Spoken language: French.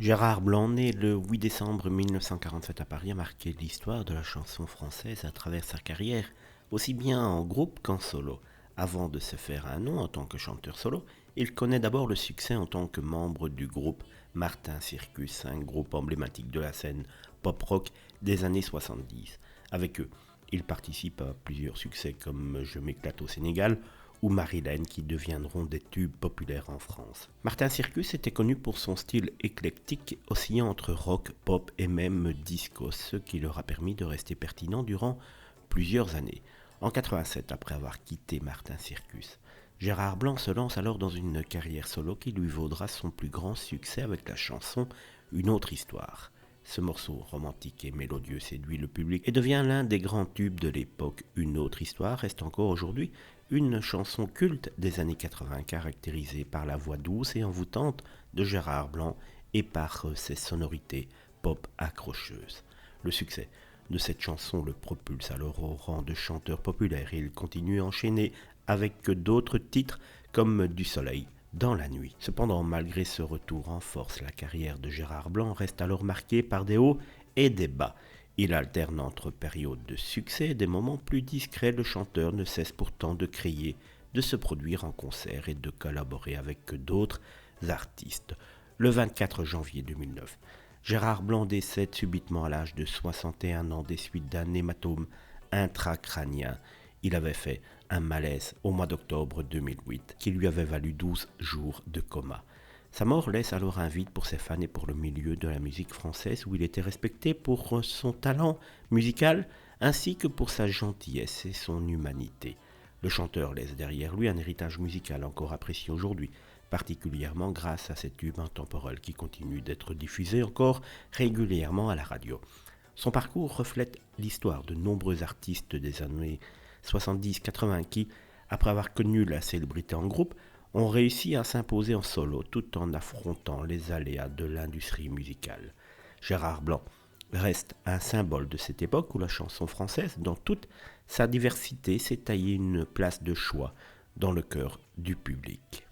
Gérard Blanc, né le 8 décembre 1947 à Paris, a marqué l'histoire de la chanson française à travers sa carrière, aussi bien en groupe qu'en solo. Avant de se faire un nom en tant que chanteur solo, il connaît d'abord le succès en tant que membre du groupe Martin Circus, un groupe emblématique de la scène pop-rock des années 70. Avec eux, il participe à plusieurs succès comme Je m'éclate au Sénégal ou Marilyn qui deviendront des tubes populaires en France. Martin Circus était connu pour son style éclectique oscillant entre rock, pop et même disco, ce qui leur a permis de rester pertinent durant plusieurs années. En 87, après avoir quitté Martin Circus, Gérard Blanc se lance alors dans une carrière solo qui lui vaudra son plus grand succès avec la chanson Une autre histoire. Ce morceau romantique et mélodieux séduit le public et devient l'un des grands tubes de l'époque. Une autre histoire reste encore aujourd'hui une chanson culte des années 80 caractérisée par la voix douce et envoûtante de Gérard Blanc et par ses sonorités pop accrocheuses. Le succès de cette chanson le propulse alors au rang de chanteur populaire et il continue à enchaîner avec d'autres titres comme Du soleil dans la nuit. Cependant, malgré ce retour en force, la carrière de Gérard Blanc reste alors marquée par des hauts et des bas. Il alterne entre périodes de succès et des moments plus discrets. Le chanteur ne cesse pourtant de créer, de se produire en concert et de collaborer avec d'autres artistes. Le 24 janvier 2009, Gérard Blanc décède subitement à l'âge de 61 ans des suites d'un hématome intracrânien. Il avait fait un malaise au mois d'octobre 2008 qui lui avait valu 12 jours de coma. Sa mort laisse alors un vide pour ses fans et pour le milieu de la musique française où il était respecté pour son talent musical ainsi que pour sa gentillesse et son humanité. Le chanteur laisse derrière lui un héritage musical encore apprécié aujourd'hui, particulièrement grâce à ses tubes intemporels qui continuent d'être diffusés encore régulièrement à la radio. Son parcours reflète l'histoire de nombreux artistes des années 70-80 qui, après avoir connu la célébrité en groupe, ont réussi à s'imposer en solo tout en affrontant les aléas de l'industrie musicale. Gérard Blanc reste un symbole de cette époque où la chanson française, dans toute sa diversité, s'est taillée une place de choix dans le cœur du public.